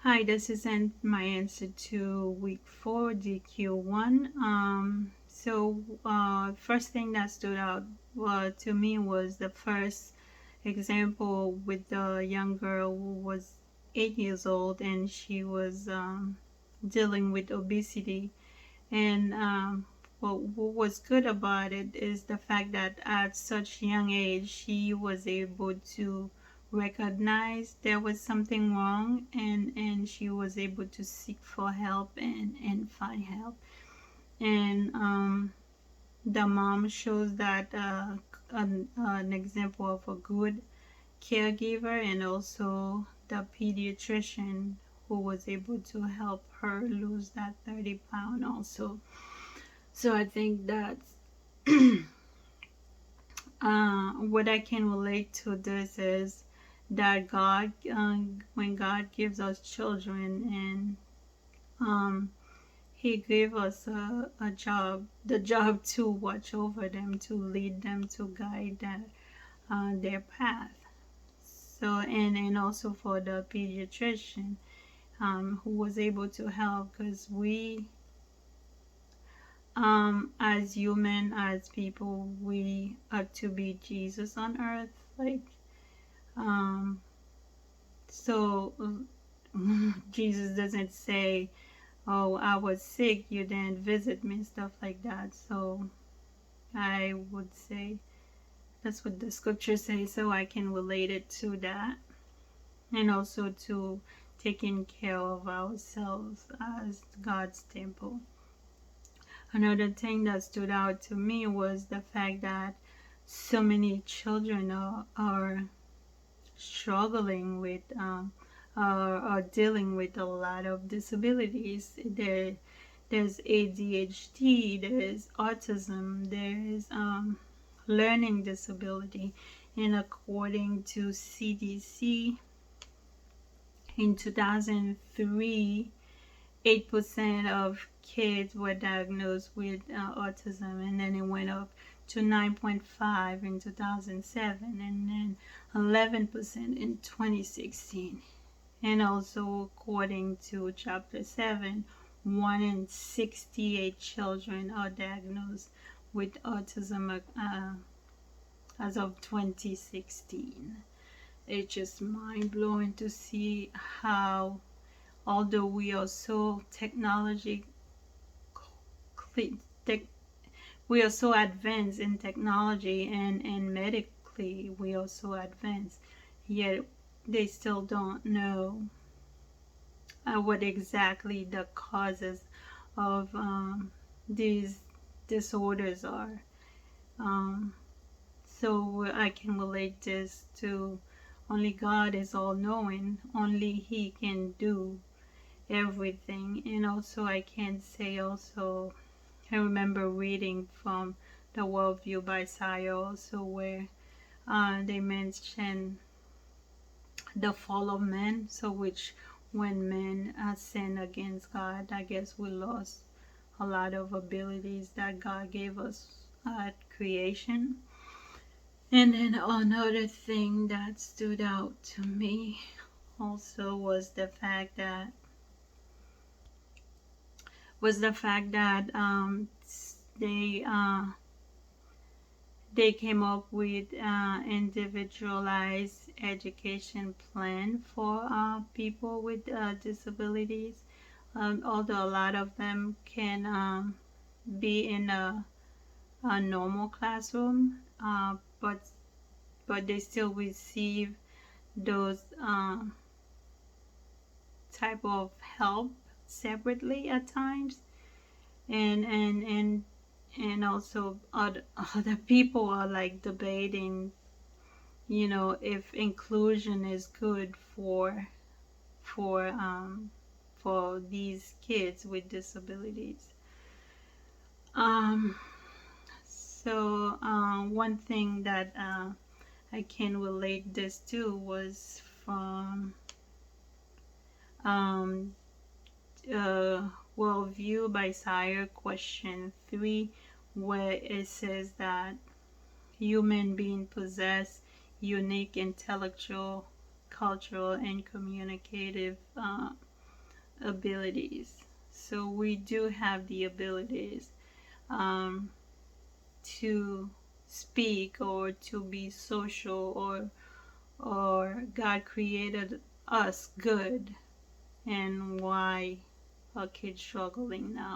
Hi, this is my answer to week 4 DQ1. First thing that stood out to me was the first example with the young girl who was 8 years old, and she was dealing with obesity. And what was good about it is the fact that at such young age she was able to recognize there was something wrong, and she was able to seek for help and find help. And the mom shows that an example of a good caregiver, and also the pediatrician who was able to help her lose that 30 pound also. So I think that what I can relate to this is that God, when God gives us children, and He gave us a job, the job to watch over them, to lead them, to guide their path. So, and also for the pediatrician, who was able to help, because we, as human, as people, we are to be Jesus on earth. Like, um, so Jesus doesn't say, "Oh, I was sick, you didn't visit me," stuff like that. So I would say that's what the scripture says, so I can relate it to that, and also to taking care of ourselves as God's temple. Another thing that stood out to me was the fact that so many children are struggling with are dealing with a lot of disabilities. There's ADHD, there's autism, there's learning disability, and according to CDC, in 2003, 8% of kids were diagnosed with autism, and then it went up to 9.5 in 2007, and then 11% in 2016. And also, according to Chapter 7, 1 in 68 children are diagnosed with autism as of 2016. It's just mind blowing to see how, although we are so we are so advanced in technology, and medically we are so advanced, yet they still don't know what exactly the causes of these disorders are. Um, so I can relate this to, only God is all knowing, only He can do everything. And also I can say also, I remember reading from the Worldview by Sayo also, where they mention the fall of man. So which, when men sin against God, I guess we lost a lot of abilities that God gave us at creation. And then another thing that stood out to me also was the fact that they they came up with individualized education plan for people with disabilities. Although a lot of them can be in a normal classroom, but they still receive those type of help separately at times. And also other people are like debating, if inclusion is good for um for these kids with disabilities. One thing that I can relate this to was from um, Worldview by Sire, question 3, where it says that human beings possess unique intellectual, cultural, and communicative abilities. So we do have the abilities um, to speak or to be social, or God created us good, and why are kids struggling now?